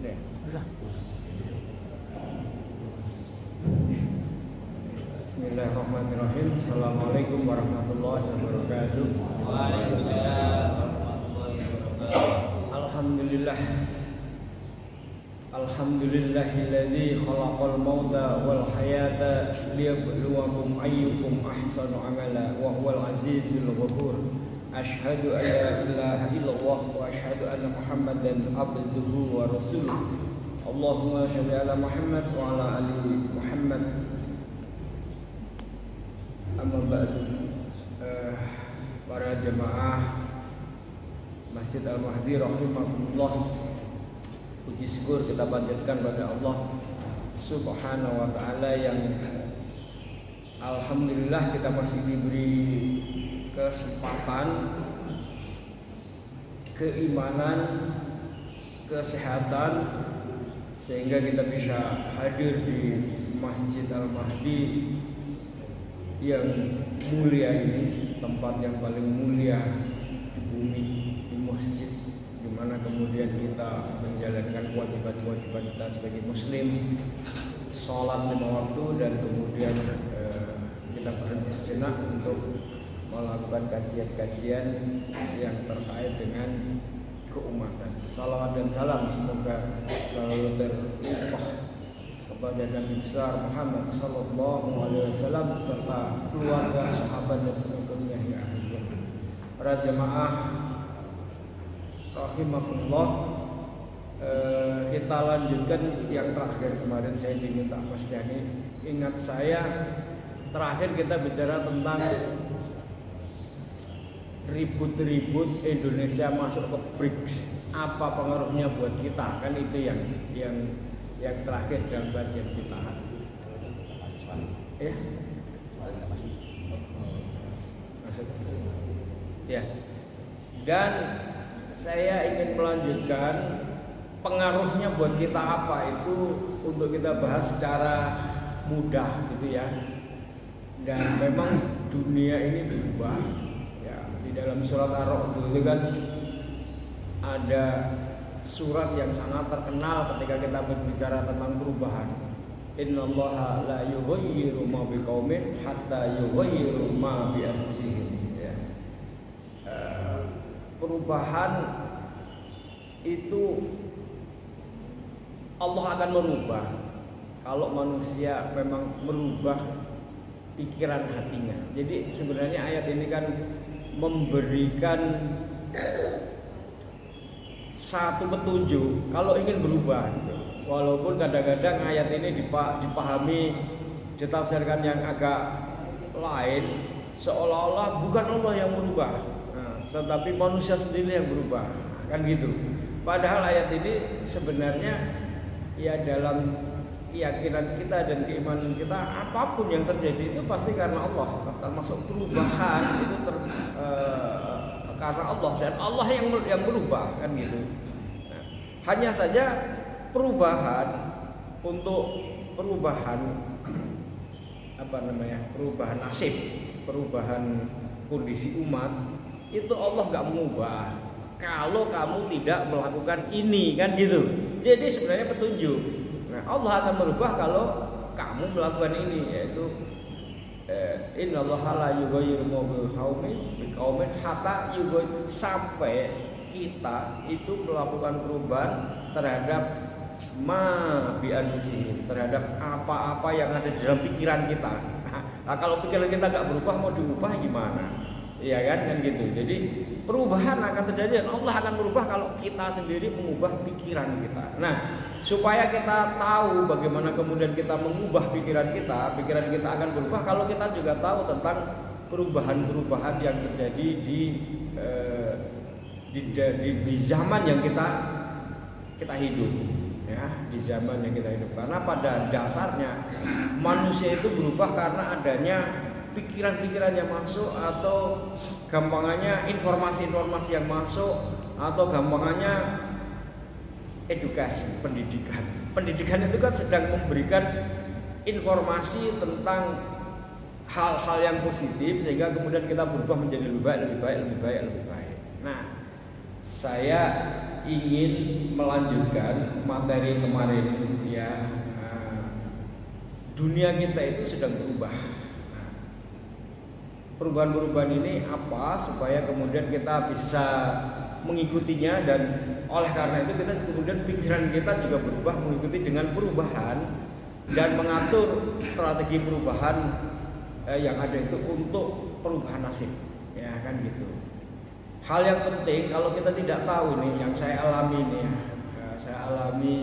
deh. Bismillahirrahmanirrahim. Assalamualaikum warahmatullahi wabarakatuh. Waalaikumsalam warahmatullahi wabarakatuh. Alhamdulillah. Alhamdulillahilladzi khalaqal mauta wal hayata liyabluwakum ayyukum ahsanu amala wa huwal azizul ghafur. Asyhadu an la ilaha illallah wa asyhadu anna Muhammadan abduhu wa rasuluh. Allahumma shalli ala Muhammad wa ala ali Muhammad. Amma ba'du. Para jemaah Masjid Al-Mahdi rahimakumullah, puji syukur kita panjatkan pada Allah Subhanahu wa taala yang alhamdulillah kita masih diberi kesempatan, keimanan, kesehatan sehingga kita bisa hadir di Masjid Al-Mahdi yang mulia ini, tempat yang paling mulia di bumi, di masjid, di mana kemudian kita menjalankan kewajiban-kewajiban kita sebagai muslim, sholat 5 waktu, dan kemudian kita berhenti sejenak untuk melakukan kajian-kajian yang terkait dengan keumatan. Salawat dan salam semoga selalu terlimpah kepada Nabi besar Muhammad sallallahu alaihi wasallam serta keluarga, sahabat dan pengikutnya hingga akhir zaman. Para jemaah rahimakumullah, kita lanjutkan yang terakhir. Kemarin saya diminta Mas Dhani, ingat saya terakhir kita bicara tentang ribut-ribut Indonesia masuk ke BRICS, apa pengaruhnya buat kita, kan itu yang terakhir dalam kajian kita. Ya, masuk. Ya, dan saya ingin melanjutkan pengaruhnya buat kita apa itu untuk kita bahas secara mudah gitu ya. Dan memang dunia ini berubah. Di dalam surat Ar-Ra'd itu kan ada surat yang sangat terkenal ketika kita berbicara tentang perubahan. Innallaha la yughayyiru ma biqaumin hatta yughayyiru ma bi anfusihim. Ya. Perubahan itu Allah akan merubah kalau manusia memang merubah pikiran hatinya. Jadi sebenarnya ayat ini kan memberikan satu petunjuk kalau ingin berubah. Walaupun kadang-kadang ayat ini dipahami, ditafsirkan yang agak lain, seolah-olah bukan Allah yang berubah, tetapi manusia sendiri yang berubah, kan gitu. Padahal ayat ini sebenarnya ya dalam keyakinan kita dan keimanan kita, apapun yang terjadi itu pasti karena Allah. Termasuk perubahan itu karena Allah, dan Allah yang berubah, kan gitu. Nah, hanya saja perubahan perubahan nasib, perubahan kondisi umat itu Allah nggak mengubah kalau kamu tidak melakukan ini, kan gitu. Jadi sebenarnya petunjuk. Nah, Allah akan merubah kalau kamu melakukan ini, yaitu innallaha la yughayyiru ma biqaumin hatta yughayyiru, sampai kita itu melakukan perubahan terhadap ma bi anfusihim, terhadap apa-apa yang ada di dalam pikiran kita. Nah, kalau pikiran kita nggak berubah, mau diubah gimana? Iya kan gitu. Jadi perubahan akan terjadi dan Allah akan merubah kalau kita sendiri mengubah pikiran kita. Nah, supaya kita tahu bagaimana kemudian kita mengubah pikiran kita akan berubah kalau kita juga tahu tentang perubahan-perubahan yang terjadi di zaman yang kita hidup, ya, di zaman yang kita hidup. Karena pada dasarnya manusia itu berubah karena adanya pikiran-pikiran yang masuk, atau gampangannya informasi-informasi yang masuk, atau gampangannya edukasi, pendidikan. Pendidikan itu kan sedang memberikan informasi tentang hal-hal yang positif sehingga kemudian kita berubah menjadi lebih baik. Nah, saya ingin melanjutkan materi kemarin ya. Dunia kita itu sedang berubah. Perubahan-perubahan ini apa supaya kemudian kita bisa mengikutinya, dan oleh karena itu kita kemudian pikiran kita juga berubah mengikuti dengan perubahan dan mengatur strategi perubahan yang ada itu untuk perubahan nasib, ya kan gitu. Hal yang penting kalau kita tidak tahu nih, yang saya alami nih ya, saya alami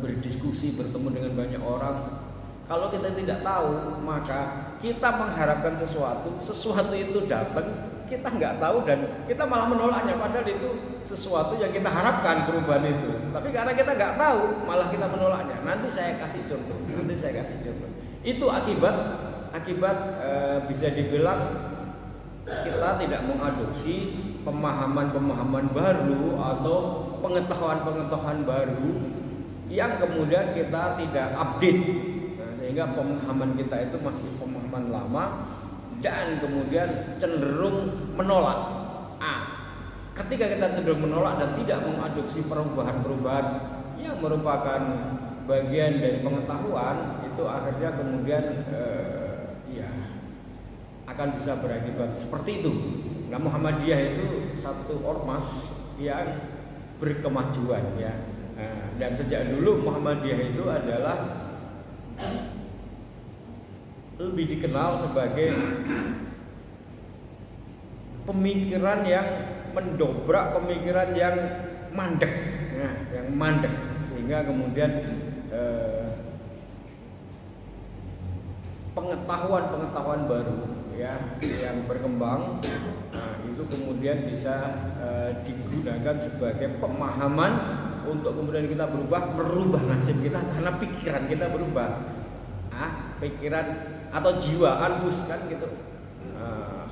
berdiskusi, bertemu dengan banyak orang. Kalau kita tidak tahu, maka kita mengharapkan sesuatu itu datang, kita nggak tahu dan kita malah menolaknya, padahal itu sesuatu yang kita harapkan perubahan itu. Tapi karena kita nggak tahu, malah kita menolaknya. Nanti saya kasih contoh. Itu akibat bisa dibilang kita tidak mengadopsi pemahaman-pemahaman baru atau pengetahuan-pengetahuan baru yang kemudian kita tidak update. Sehingga pemahaman kita itu masih pemahaman lama dan kemudian cenderung menolak. Ketika kita cenderung menolak dan tidak mengadopsi perubahan-perubahan yang merupakan bagian dari pengetahuan, itu akhirnya kemudian akan bisa berakibat seperti itu. Nah, Muhammadiyah itu satu ormas yang berkemajuan ya. Dan sejak dulu Muhammadiyah itu adalah lebih dikenal sebagai pemikiran yang mendobrak pemikiran yang mandek, sehingga kemudian pengetahuan baru ya yang berkembang, itu kemudian bisa digunakan sebagai pemahaman untuk kemudian kita merubah nasib kita karena pikiran kita berubah. Pikiran atau jiwa anfus kan gitu.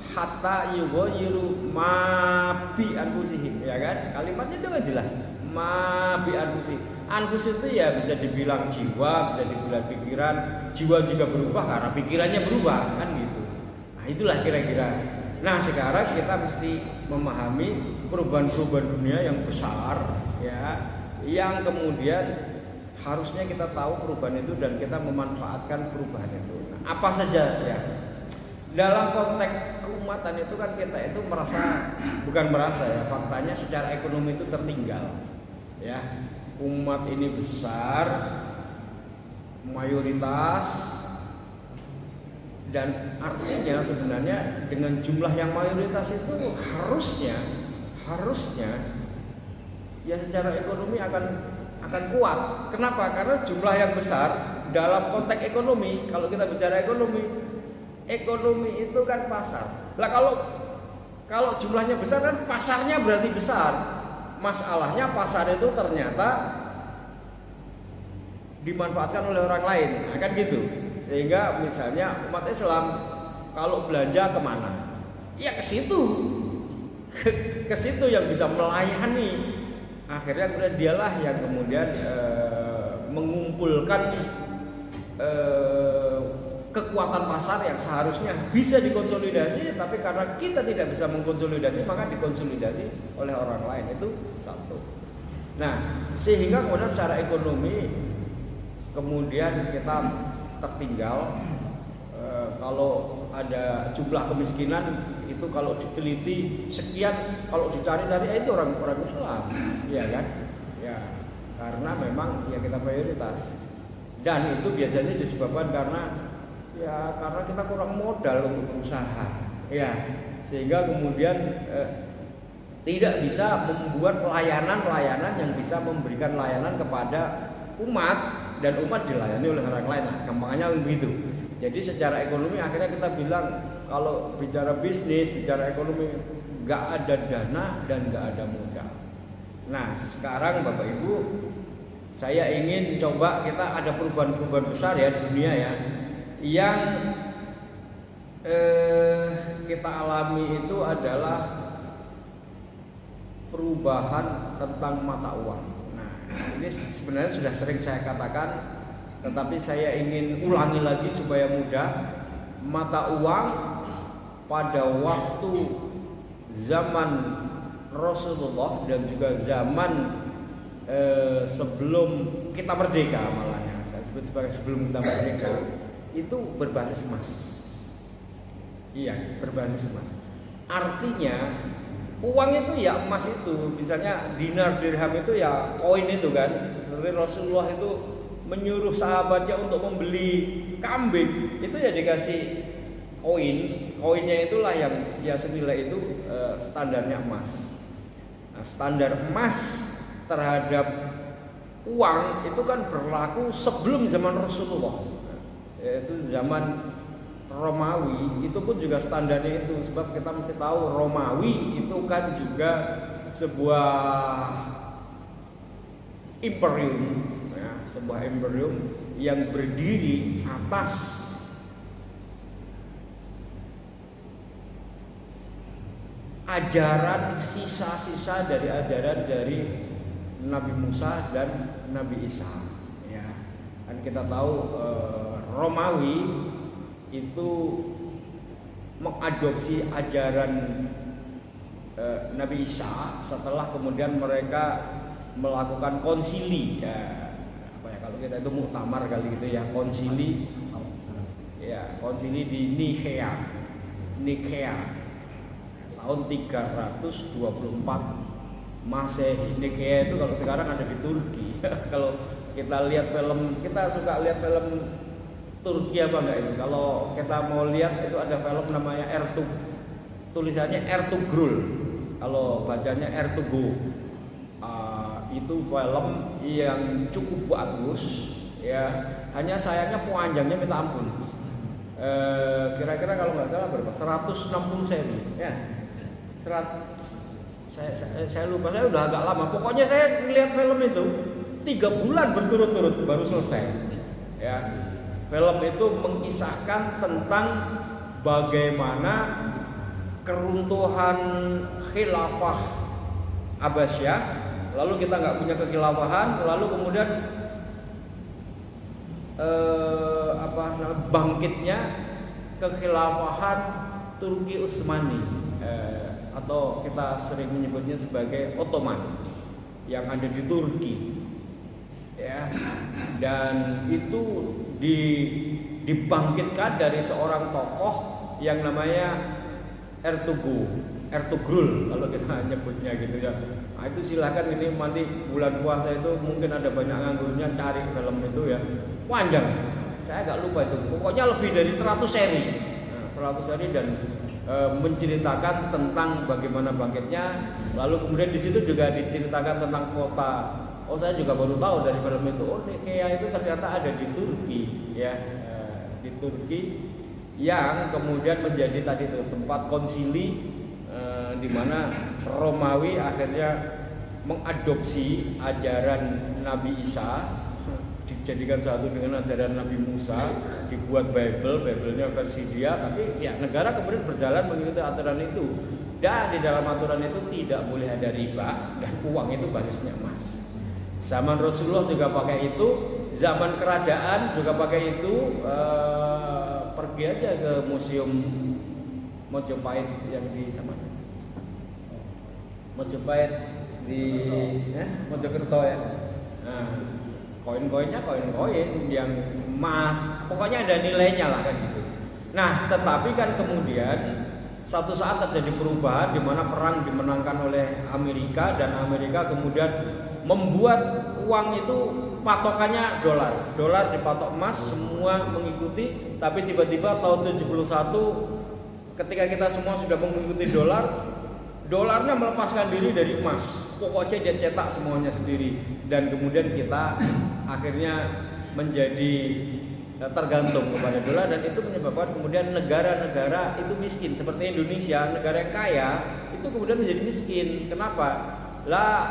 Hatta yughayyiru ma bi anfusihim, ya kan? Kalimatnya itu kan jelas. Ma bi anfusihim. Anfus itu ya bisa dibilang jiwa, bisa dibilang pikiran. Jiwa juga berubah karena pikirannya berubah kan gitu. Nah, itulah kira-kira. Nah, sekarang kita mesti memahami perubahan-perubahan dunia yang besar ya, yang kemudian harusnya kita tahu perubahan itu dan kita memanfaatkan perubahan itu. Nah, apa saja ya? Dalam konteks keumatan itu kan kita itu faktanya secara ekonomi itu tertinggal. Ya, umat ini besar, mayoritas, dan artinya sebenarnya dengan jumlah yang mayoritas itu harusnya ya secara ekonomi akan kuat. Kenapa? Karena jumlah yang besar dalam konteks ekonomi. Kalau kita bicara ekonomi itu kan pasar. Lah kalau jumlahnya besar kan pasarnya berarti besar. Masalahnya pasar itu ternyata dimanfaatkan oleh orang lain, kan gitu. Sehingga misalnya umat Islam kalau belanja kemana? Ya ke situ yang bisa melayani. Akhirnya kemudian dialah yang kemudian mengumpulkan kekuatan pasar yang seharusnya bisa dikonsolidasi, tapi karena kita tidak bisa mengkonsolidasi maka dikonsolidasi oleh orang lain. Itu satu. Nah, sehingga kemudian secara ekonomi kemudian kita tertinggal. Kalau ada jumlah kemiskinan itu kalau diteliti sekian, kalau dicari-cari itu orang Islam, ya kan? Ya, karena memang ya kita mayoritas. Dan itu biasanya disebabkan karena kita kurang modal untuk berusaha. Ya, sehingga kemudian tidak bisa membuat pelayanan yang bisa memberikan layanan kepada umat dan umat dilayani oleh orang lain. Nah, gampangnya begitu. Jadi secara ekonomi akhirnya kita bilang kalau bicara bisnis, bicara ekonomi nggak ada dana dan nggak ada modal. Nah, sekarang Bapak Ibu, saya ingin coba kita ada perubahan-perubahan besar ya dunia ya, yang kita alami itu adalah perubahan tentang mata uang. Nah, ini sebenarnya sudah sering saya katakan, tetapi saya ingin ulangi lagi supaya mudah. Mata uang pada waktu zaman Rasulullah dan juga zaman sebelum kita merdeka, malahnya saya sebut sebagai sebelum kita merdeka, itu berbasis emas. Iya, berbasis emas. Artinya uang itu ya emas itu, misalnya dinar dirham itu ya koin itu kan. Seperti Rasulullah itu menyuruh sahabatnya untuk membeli kambing, itu ya dikasih koin. Koinnya itulah yang ya senilai itu standarnya emas. Nah, standar emas terhadap uang itu kan berlaku sebelum zaman Rasulullah, yaitu zaman Romawi. Itu pun juga standarnya itu, sebab kita mesti tahu Romawi itu kan juga sebuah imperium, ya, sebuah imperium yang berdiri atas ajaran sisa-sisa dari ajaran dari Nabi Musa dan Nabi Isa. Ya, kan kita tahu Romawi itu mengadopsi ajaran Nabi Isa setelah kemudian mereka melakukan konsili. Ya, apa ya kalau kita itu muktamar kali gitu ya, konsili. Ya, konsili di Nikea tahun 324 Masehi. Nikea itu kalau sekarang ada di Turki. Kalau kita lihat film, kita suka lihat film Turki apa enggak itu? Kalau kita mau lihat itu ada film namanya tulisannya Ertugrul. Kalau bacanya Ertugrul. Itu film yang cukup bagus, ya. Hanya sayangnya panjangnya minta ampun. Kira-kira kalau nggak salah berapa? 160 seri, ya. Saya lupa, saya udah agak lama. Pokoknya saya melihat film itu 3 bulan berturut-turut baru selesai. Ya, film itu mengisahkan tentang bagaimana keruntuhan khilafah Abbasiyah. Lalu kita nggak punya kekhilafahan, lalu kemudian bangkitnya kekhilafahan Turki Utsmani. Atau kita sering menyebutnya sebagai Ottoman yang ada di Turki, ya. Dan itu dibangkitkan dari seorang tokoh yang namanya Ertugrul kalau kita nyebutnya gitu ya. Nah, itu silakan ini nanti bulan puasa itu mungkin ada banyak nganggurnya cari film itu ya. Panjang. Saya agak lupa itu. Pokoknya lebih dari 100 seri. Nah, 100 seri dan menceritakan tentang bagaimana bangkitnya, lalu kemudian di situ juga diceritakan tentang kota. Oh, saya juga baru tahu dari film itu. Oh, Nikea itu ternyata ada di Turki, ya, di Turki yang kemudian menjadi tadi itu tempat konsili, di mana Romawi akhirnya mengadopsi ajaran Nabi Isa, dijadikan satu dengan ajaran Nabi Musa, dibuat Bible-nya versi dia, tapi ya negara kemudian berjalan mengikuti aturan itu. Dan di dalam aturan itu tidak boleh ada riba dan uang itu basisnya emas. Zaman Rasulullah juga pakai itu, zaman kerajaan juga pakai itu. Pergi aja ke museum Mojopahit yang di sana. Mojopahit di Mojokerto ya. Nah, koin-koinnya koin-koin yang emas, pokoknya ada nilainya lah kan gitu. Nah, tetapi kan kemudian satu saat terjadi perubahan di mana perang dimenangkan oleh Amerika dan Amerika kemudian membuat uang itu patokannya dolar. Dolar dipatok emas, semua mengikuti, tapi tiba-tiba tahun 71 ketika kita semua sudah mengikuti dolar, dolarnya melepaskan diri dari emas. Pokoknya dia cetak semuanya sendiri dan kemudian kita akhirnya menjadi tergantung kepada dolar dan itu menyebabkan kemudian negara-negara itu miskin seperti Indonesia, negara yang kaya itu kemudian menjadi miskin. Kenapa? Lah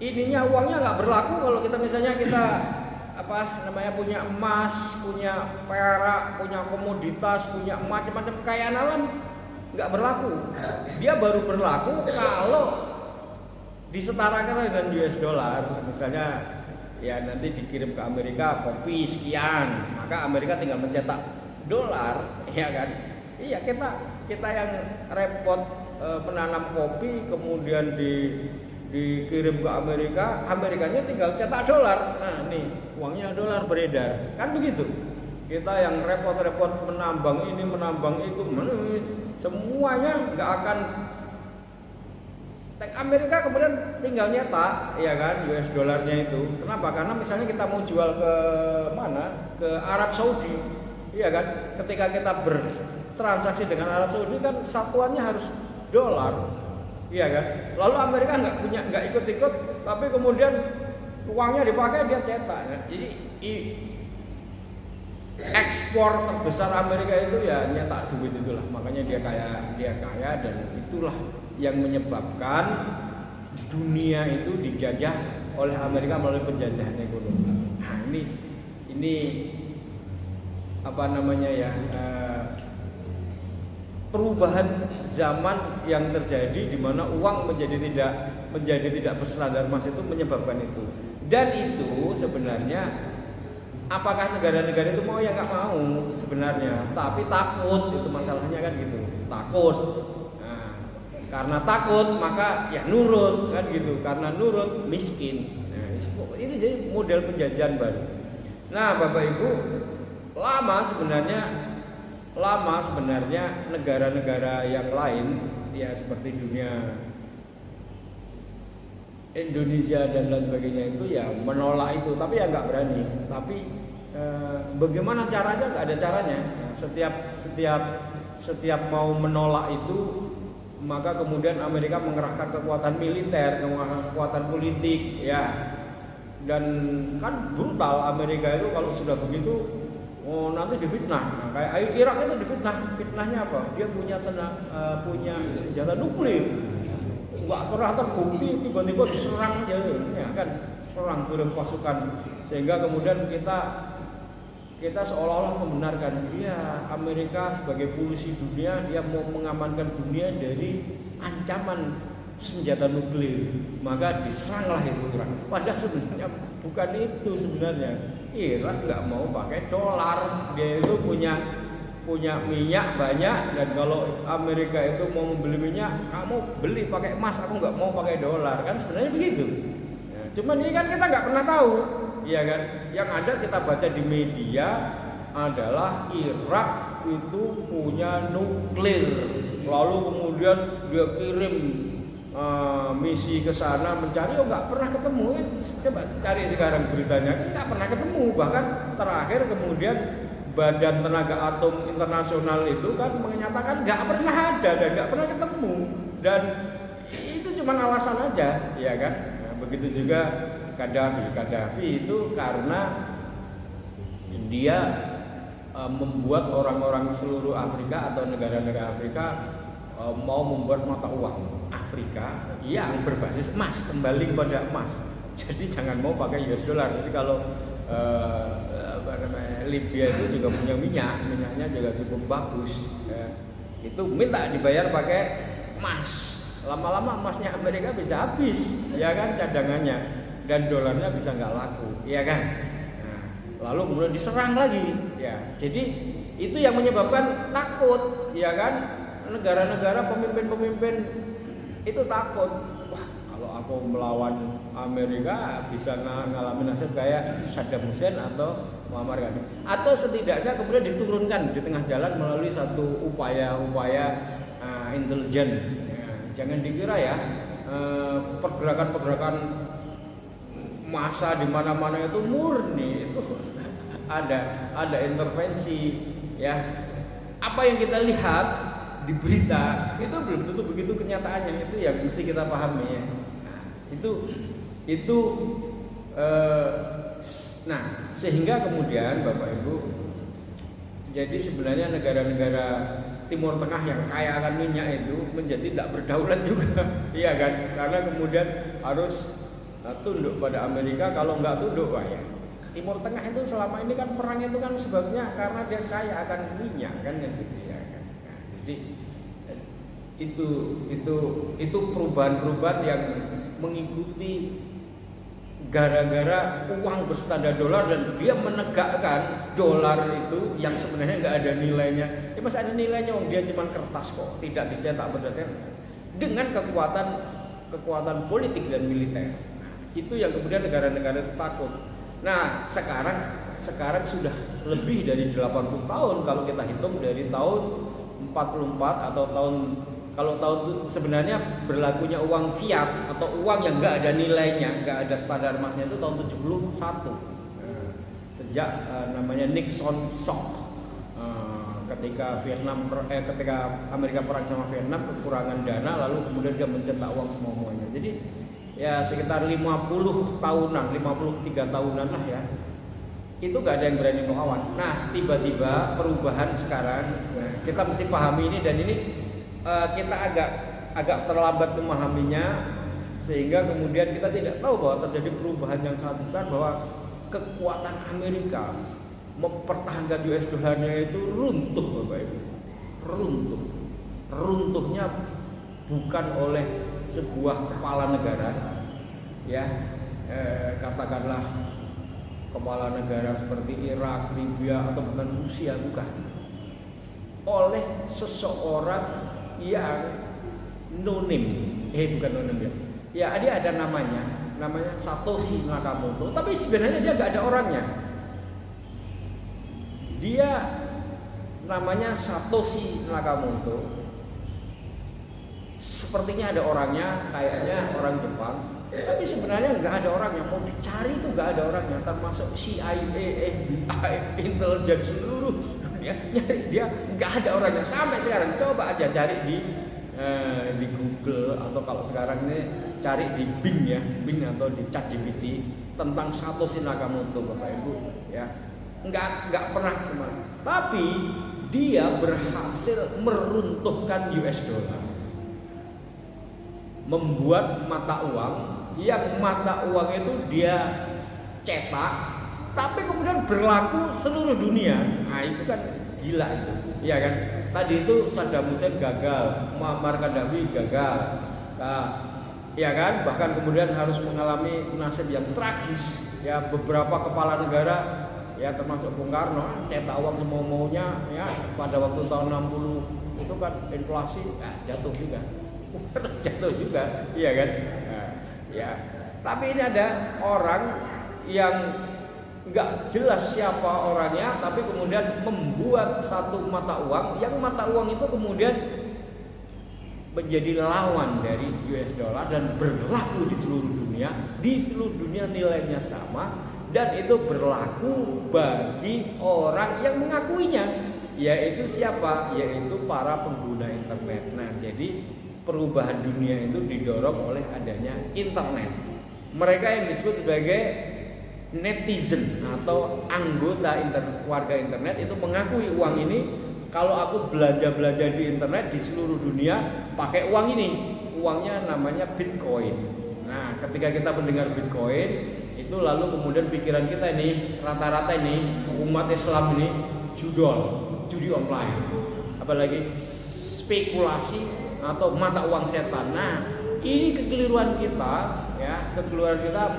ininya uangnya nggak berlaku kalau kita misalnya punya emas, punya perak, punya komoditas, punya macam-macam kekayaan alam, nggak berlaku. Dia baru berlaku kalau disetarakan dengan US dollar. Misalnya ya nanti dikirim ke Amerika kopi sekian, maka Amerika tinggal mencetak dolar, ya kan? Iya, kita yang repot penanam kopi kemudian dikirim ke Amerika, Amerikanya tinggal cetak dolar. Nah, nih uangnya dolar beredar. Kan begitu. Kita yang repot-repot menambang ini, menambang itu, semuanya nggak akan. Amerika kemudian tinggal nyetak, ya kan, US dolarnya itu. Kenapa? Karena misalnya kita mau jual ke mana? Ke Arab Saudi, iya kan? Ketika kita bertransaksi dengan Arab Saudi kan satuannya harus dolar, iya kan? Lalu Amerika nggak ikut-ikut, tapi kemudian uangnya dipakai dia cetak. Ya. Jadi ekspor terbesar Amerika itu ya nyetak duit itulah. Makanya dia kaya dan itulah yang menyebabkan dunia itu dijajah oleh Amerika melalui penjajahan ekonomi. Nah, ini apa namanya ya, perubahan zaman yang terjadi di mana uang menjadi tidak berstandar emas itu menyebabkan itu. Dan itu sebenarnya apakah negara-negara itu mau ya nggak mau sebenarnya, tapi takut, itu masalahnya kan gitu, takut. Karena takut maka ya nurut kan gitu. Karena nurut miskin. Nah, ini jadi model penjajahan baru. Nah, Bapak Ibu, lama sebenarnya negara-negara yang lain ya seperti dunia Indonesia dan lain sebagainya itu ya menolak itu, tapi ya nggak berani. Tapi bagaimana caranya? Nggak ada caranya. Nah, setiap mau menolak itu maka kemudian Amerika mengerahkan kekuatan militer, kekuatan politik, ya. Dan kan brutal Amerika itu kalau sudah begitu, nanti difitnah. Nah, kayak Irak itu difitnah. Fitnahnya apa? Dia punya senjata nuklir. Nggak pernah terbukti, tiba-tiba diserang aja, ya kan? Serang kirim pasukan, sehingga kemudian kita seolah-olah membenarkan, ya Amerika sebagai polisi dunia dia mau mengamankan dunia dari ancaman senjata nuklir, maka diseranglah itu Irak. Padahal sebenarnya bukan itu sebenarnya. Irak nggak mau pakai dolar, dia itu punya minyak banyak, dan kalau Amerika itu mau membeli minyak, kamu beli pakai emas, aku nggak mau pakai dolar, kan sebenarnya begitu. Ya, cuman ini kan kita nggak pernah tahu. Iya kan? Yang ada kita baca di media adalah Irak itu punya nuklir. Lalu kemudian dia kirim misi ke sana mencari, nggak pernah ketemu kan? Coba cari sekarang beritanya, kan nggak pernah ketemu. Bahkan terakhir kemudian Badan Tenaga Atom Internasional itu kan menyatakan nggak pernah ada dan nggak pernah ketemu. Dan itu cuma alasan aja, ya kan? Nah, begitu juga Gaddafi itu karena dia membuat orang-orang seluruh Afrika atau negara-negara Afrika mau membuat mata uang Afrika yang berbasis emas, kembali kepada emas. Jadi jangan mau pakai US dollar. Jadi kalau Libya itu juga punya minyaknya juga cukup bagus. Itu minta dibayar pakai emas. Lama-lama emasnya Amerika bisa habis, ya kan, cadangannya. Dan dolarnya bisa nggak laku, ya kan? Nah, lalu kemudian diserang lagi, ya. Jadi itu yang menyebabkan takut, ya kan? Negara-negara pemimpin-pemimpin itu takut. Wah, kalau aku melawan Amerika bisa ngalamin nasib kayak Saddam Hussein atau Muammar Gaddafi. Atau setidaknya kemudian diturunkan di tengah jalan melalui satu upaya-upaya intelijen. Ya, jangan dikira ya pergerakan-pergerakan masa di mana-mana itu murni, itu ada intervensi, ya. Apa yang kita lihat di berita itu belum tentu begitu kenyataannya, itu yang mesti kita pahami, ya. Nah, itu nah, sehingga kemudian Bapak Ibu, jadi sebenarnya negara-negara Timur Tengah yang kaya akan minyak itu menjadi tidak berdaulat juga, iya kan? Karena kemudian harus tunduk pada Amerika. Kalau nggak tunduk, wah ya, Timur Tengah itu selama ini kan perang itu kan sebabnya karena dia kaya akan minyak kan gitu ya kan. Nah, jadi itu perubahan-perubahan yang mengikuti gara-gara uang berstandar dolar dan dia menegakkan dolar itu yang sebenarnya nggak ada nilainya. Ya masih ada nilainya, dia cuma kertas kok, tidak dicetak berdasarkan. dengan kekuatan politik dan militer. Nah, itu yang kemudian negara-negara itu takut. Nah, sekarang sudah lebih dari 80 tahun kalau kita hitung dari tahun 44 atau kalau tahun itu sebenarnya berlakunya uang fiat atau uang yang nggak ada nilainya, nggak ada standar emasnya itu tahun 71. Sejak namanya Nixon Shock. Ketika Amerika perang sama Vietnam kekurangan dana, lalu kemudian dia mencetak uang semuanya. Jadi ya sekitar 50 tahunan, 53 tahunan lah ya. Itu gak ada yang berani melawan. Nah, tiba-tiba perubahan sekarang, kita mesti pahami ini, dan ini kita agak terlambat memahaminya, sehingga kemudian kita tidak tahu bahwa terjadi perubahan yang sangat besar, bahwa kekuatan Amerika mempertahankan US dollarnya itu runtuh, Bapak Ibu. Runtuhnya bukan oleh sebuah kepala negara, ya, katakanlah kepala negara seperti Irak, Libya, atau bahkan Rusia, bukan. Oleh seseorang yang bukan nonim ya. Ya, dia ada namanya Satoshi Nakamoto, tapi sebenarnya dia nggak ada orangnya. Dia namanya Satoshi Nakamoto. Sepertinya ada orangnya, kayaknya orang Jepang, tapi sebenarnya nggak ada orangnya. Mau dicari itu nggak ada orangnya. Termasuk CIA, FBI, intelijen seluruh dunia nyari dia, nggak ada orangnya sampai sekarang. Coba aja cari di Google, atau kalau sekarang ini cari di Bing atau di ChatGPT tentang Satoshi Nakamoto, Bapak Ibu, ya. Nggak pernah kemana. Tapi dia berhasil meruntuhkan US dollar, membuat mata uang yang mata uang itu dia cetak, tapi kemudian berlaku seluruh dunia. Nah, itu kan gila itu, iya kan? Tadi itu Saddam Hussein gagal, Muammar Gaddafi gagal, ya kan? Bahkan kemudian harus mengalami nasib yang tragis. Ya, beberapa kepala negara, ya termasuk Bung Karno, cetak uang semau-maunya, ya, pada waktu tahun 60 itu kan inflasi, jatuh juga, iya kan? Nah, ya. Tapi ini ada orang yang nggak jelas siapa orangnya, tapi kemudian membuat satu mata uang, yang mata uang itu kemudian menjadi lawan dari US dollar dan berlaku di seluruh dunia. Di seluruh dunia nilainya sama, dan itu berlaku bagi orang yang mengakuinya, yaitu siapa? Yaitu para pengguna internet. Nah, jadi perubahan dunia itu didorong oleh adanya internet. Mereka yang disebut sebagai netizen atau anggota warga internet itu mengakui uang ini, kalau aku belanja di internet di seluruh dunia pakai uang ini, uangnya namanya Bitcoin. Nah, ketika kita mendengar Bitcoin itu, lalu kemudian pikiran kita ini rata-rata ini umat Islam ini judi online, apalagi spekulasi atau mata uang setan. Nah, ini kekeliruan kita, ya,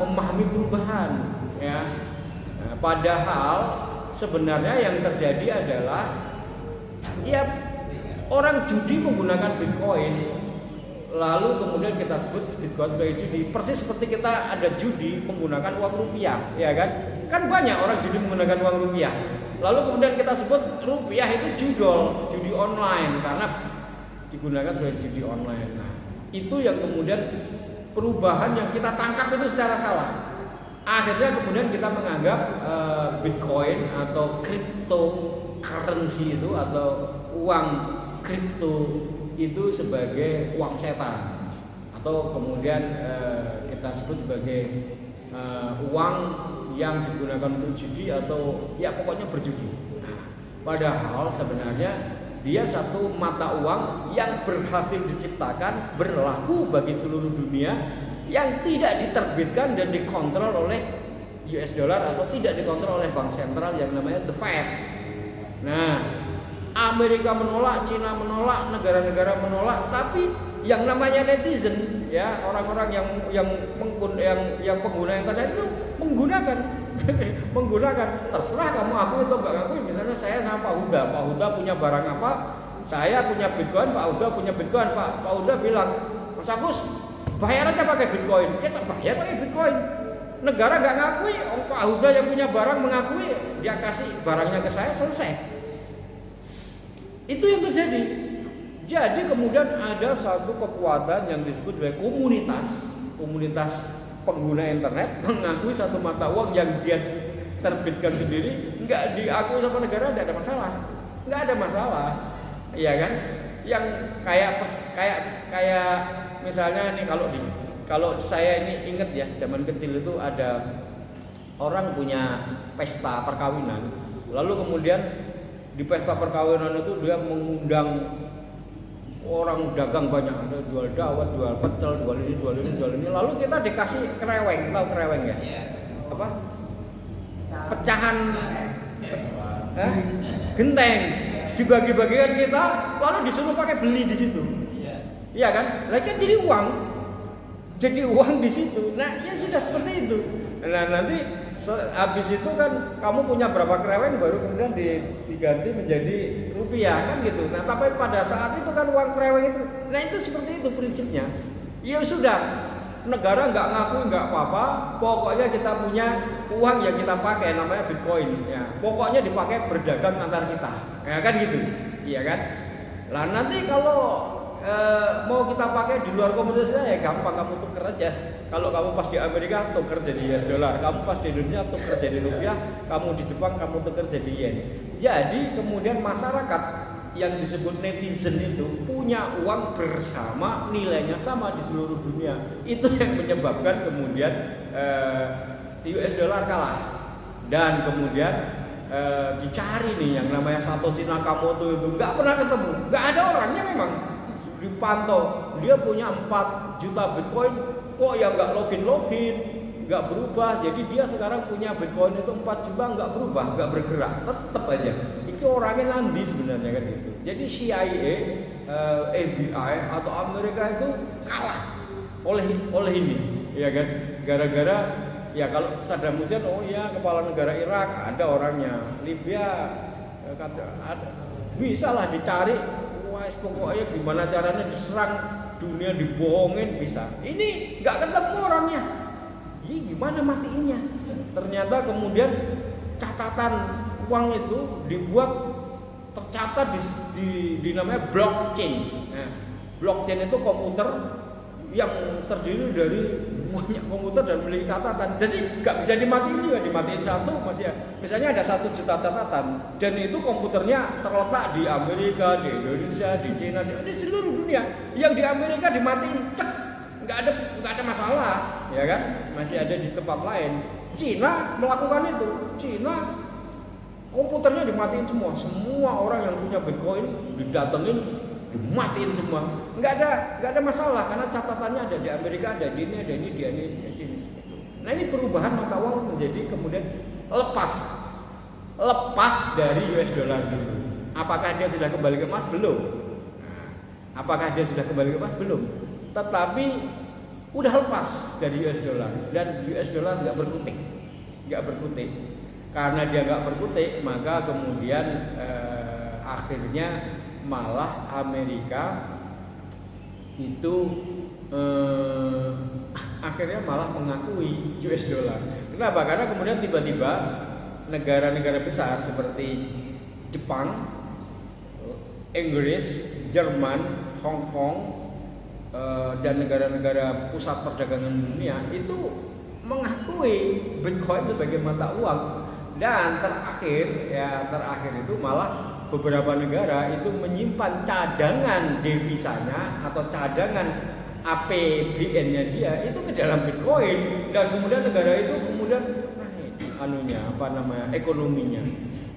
memahami perubahan, ya. Nah, padahal sebenarnya yang terjadi adalah, ya, orang judi menggunakan Bitcoin, lalu kemudian kita sebut Bitcoin sebagai judi, persis seperti kita ada judi menggunakan uang rupiah, ya kan? Kan banyak orang judi menggunakan uang rupiah, lalu kemudian kita sebut rupiah itu judi online karena digunakan sebagai judi online. Nah, itu yang kemudian perubahan yang kita tangkap itu secara salah. Akhirnya kemudian kita menganggap Bitcoin atau cryptocurrency itu, atau uang kripto itu sebagai uang setan, atau kemudian kita sebut sebagai uang yang digunakan untuk judi, atau ya pokoknya berjudi. Padahal sebenarnya dia satu mata uang yang berhasil diciptakan, berlaku bagi seluruh dunia, yang tidak diterbitkan dan dikontrol oleh US dollar, atau tidak dikontrol oleh bank sentral yang namanya The Fed. Nah, Amerika menolak, Cina menolak, negara-negara menolak, tapi yang namanya netizen, ya, orang-orang yang pengguna internet itu menggunakan terserah kamu akui atau enggak akui. Misalnya saya sama Pak Huda punya barang apa, Saya punya Bitcoin, Pak Uda punya Bitcoin. Pak Uda bilang, Mas Agus, bayar aja pakai Bitcoin. Ya terbayar pakai Bitcoin. Negara nggak ngakui, Pak Uda yang punya barang mengakui, dia kasih barangnya ke saya, selesai. Itu yang terjadi. Jadi kemudian ada satu kekuatan yang disebut sebagai komunitas pengguna internet mengakui satu mata uang yang dia terbitkan sendiri, nggak diakui sama negara, nggak ada masalah, iya kan? Yang kayak misalnya nih, kalau saya ini ingat ya, zaman kecil itu ada orang punya pesta perkawinan, lalu kemudian di pesta perkawinan itu dia mengundang orang dagang banyak, ada jual dawet, jual pecel, jual ini. Lalu kita dikasih kereweng, tahu kereweng ya? Apa? Pecahan, genteng, dibagi-bagikan kita, lalu disuruh pakai beli di situ. Iya kan? Lagi jadi uang di situ. Nah, ya sudah seperti itu. Nah, nanti habis itu kan kamu punya berapa kereweng baru kemudian diganti menjadi rupiah kan gitu. Nah, tapi pada saat itu kan uang kereweng itu, nah itu seperti itu prinsipnya. Ya sudah, negara nggak ngakui nggak apa-apa, pokoknya kita punya uang yang kita pakai namanya Bitcoin. Ya, pokoknya dipakai berdagang antar kita, ya kan gitu, iya kan. Lah nanti kalau mau kita pakai di luar komunitas ya gampang, kamu tuker aja. Kalau kamu pas di Amerika tuker jadi US dollar, kamu pas di Indonesia tuker jadi rupiah, kamu di Jepang kamu tuker jadi yen. Jadi kemudian masyarakat yang disebut netizen itu punya uang bersama, nilainya sama di seluruh dunia. Itu yang menyebabkan kemudian US dollar kalah. Dan kemudian dicari nih yang namanya Satoshi Nakamoto itu, nggak pernah ketemu, nggak ada orangnya memang. Dipantau, dia punya 4 juta Bitcoin, kok ya nggak login, nggak berubah. Jadi dia sekarang punya Bitcoin itu 4 juta, nggak berubah, nggak bergerak, tetap aja. Itu orangnya nanti sebenarnya kan gitu. Jadi CIA, FBI atau Amerika itu kalah oleh ini, ya kan? Gara-gara ya kalau Saddam Hussein, oh ya kepala negara Irak ada orangnya, Libya ada, bisa lah dicari. Pokoknya gimana caranya diserang dunia, dibohongin bisa. Ini nggak ketemu orangnya. Ini gimana matiinnya? Ternyata kemudian catatan uang itu dibuat tercatat di namanya blockchain. Nah, blockchain itu komputer yang terdiri dari banyak komputer dan memiliki catatan. Jadi nggak bisa dimatiin juga, dimatiin satu masih ya. Misalnya ada 1 juta catatan dan itu komputernya terletak di Amerika, di Indonesia, di Cina, di seluruh dunia. Yang di Amerika dimatiin, cek, nggak ada masalah, ya kan? Masih ada di tempat lain. Cina melakukan itu. Cina komputernya dimatiin semua orang yang punya Bitcoin didatengin, dimatiin semua. Nggak ada masalah karena catatannya ada di Amerika, ada di ini, ada ini, di ini. Nah, ini perubahan mata uang menjadi kemudian lepas dari US dollar dulu. Apakah dia sudah kembali ke emas? Belum. Apakah dia sudah kembali ke emas? Belum. Tetapi udah lepas dari US dollar dan US dollar nggak berkutik. Karena dia nggak berkutik, maka kemudian akhirnya malah Amerika itu akhirnya malah mengakui US dollar. Kenapa? Karena kemudian tiba-tiba negara-negara besar seperti Jepang, Inggris, Jerman, Hong Kong, dan negara-negara pusat perdagangan dunia itu mengakui Bitcoin sebagai mata uang. Dan terakhir itu malah beberapa negara itu menyimpan cadangan devisanya atau cadangan APBN-nya dia itu ke dalam Bitcoin, dan kemudian negara itu kemudian naik ekonominya.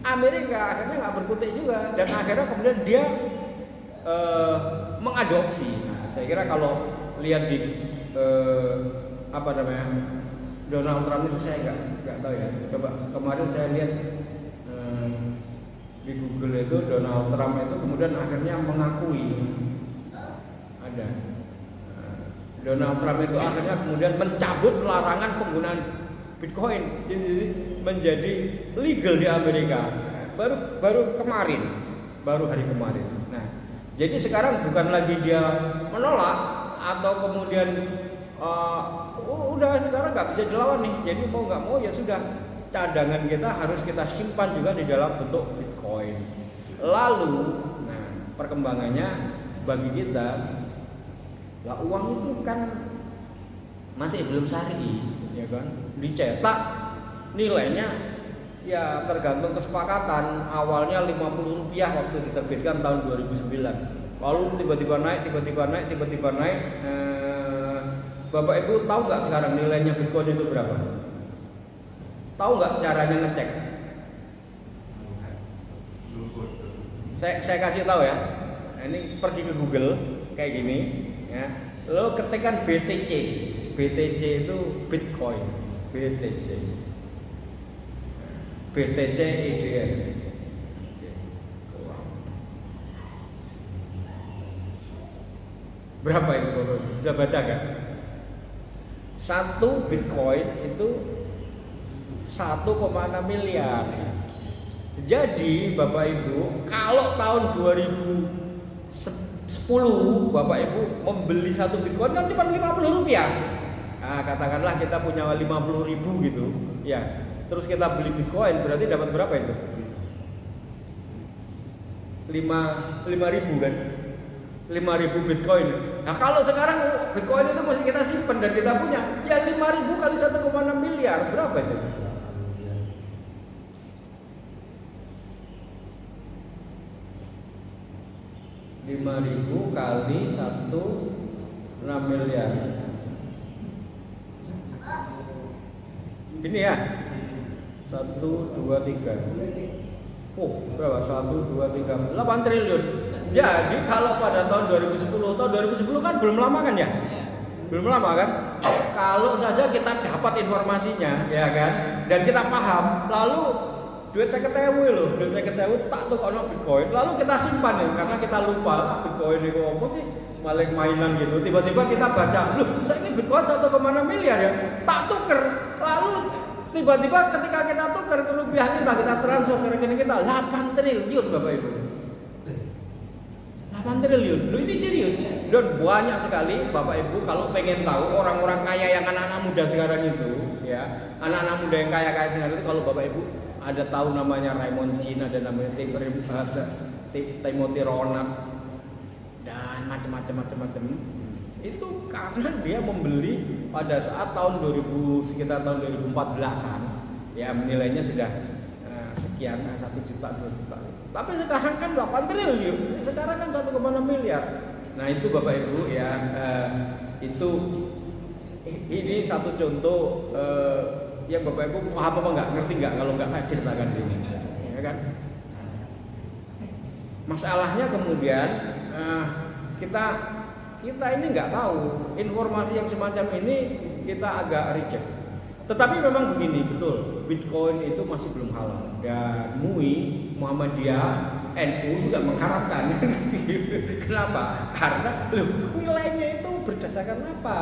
Amerika akhirnya nggak berkutik juga dan akhirnya kemudian dia mengadopsi. Nah, saya kira kalau lihat di Donald Trump itu saya nggak tahu ya. Coba kemarin saya lihat di Google itu Donald Trump itu kemudian akhirnya mengakui ada. Donald Trump itu akhirnya kemudian mencabut larangan penggunaan Bitcoin, jadi menjadi legal di Amerika. Baru hari kemarin. Nah, Jadi sekarang bukan lagi dia menolak atau kemudian udah sekarang nggak bisa dilawan nih. Jadi mau nggak mau ya sudah, cadangan kita harus kita simpan juga di dalam bentuk Bitcoin. Lalu, nah perkembangannya bagi kita, lah uang itu kan masih belum syar'i, ya kan? Dicetak nilainya ya tergantung kesepakatan. Awalnya Rp50 waktu diterbitkan tahun 2009. Lalu tiba-tiba naik. Bapak Ibu tahu nggak sekarang nilainya Bitcoin itu berapa? Tahu nggak caranya ngecek? Saya kasih tahu ya. Nah, ini pergi ke Google kayak gini, ya. Lalu ketikkan BTC. BTC itu Bitcoin. BTC EDN. Berapa itu? Bisa baca gak? 1 Bitcoin itu 1,6 miliar. Jadi Bapak Ibu, kalau tahun 2010 Bapak Ibu membeli 1 Bitcoin kan cuma Rp50. Nah, katakanlah kita punya 50.000 gitu, ya. Terus kita beli Bitcoin, berarti dapat berapa itu? 5.000 kan? 5.000 Bitcoin. Nah kalau sekarang Bitcoin itu mesti kita simpan dan kita punya, ya 5.000 kali 1,6 miliar, berapa itu? 5.000 kali 1,6 miliar. Ini ya, 1, 2, 3. Oh, berapa? 1, 2, 3, 8 triliun. Jadi kalau pada tahun 2010 kan belum lama kan ya? Belum lama kan? Kalau saja kita dapat informasinya, ya kan? Dan kita paham, lalu duit 50.000 loh, duit 50.000 tak tuh ono Bitcoin, lalu kita simpan ya, karena kita lupa Bitcoin itu apa sih? Maling mainan gitu. Tiba-tiba kita baca, loh, saya ini Bitcoin 1,6 miliar ya, tak tuker. Lalu tiba-tiba ketika kita tuker ke rupiah kita transfer ke rekening kita 8 triliun Bapak Ibu. 8 triliun. Loh ini serius. Dan banyak sekali Bapak Ibu kalau pengen tahu orang-orang kaya yang anak-anak muda sekarang itu, ya. Anak-anak muda yang kaya-kaya sekarang itu kalau Bapak Ibu ada tahu namanya Raymond Chin, ada namanya Timothy Ronald dan macam-macam itu karena dia membeli pada saat tahun 2000 sekitar tahun 2014an, ya nilainya sudah sekian, 1 juta 2 juta. Tapi sekarang kan 8 triliun, sekarang kan 1,6 miliar. Nah itu Bapak Ibu ya, ini satu contoh yang Bapak Ibu paham apa nggak, ngerti nggak kalau nggak saya ceritakan ini, ya kan? Masalahnya kemudian kita ini nggak tahu informasi yang semacam ini, kita agak reject. Tetapi memang begini, betul, Bitcoin itu masih belum halal dan MUI, Muhammadiyah, NU juga mengharapkan. Kenapa? Karena nilainya itu berdasarkan apa?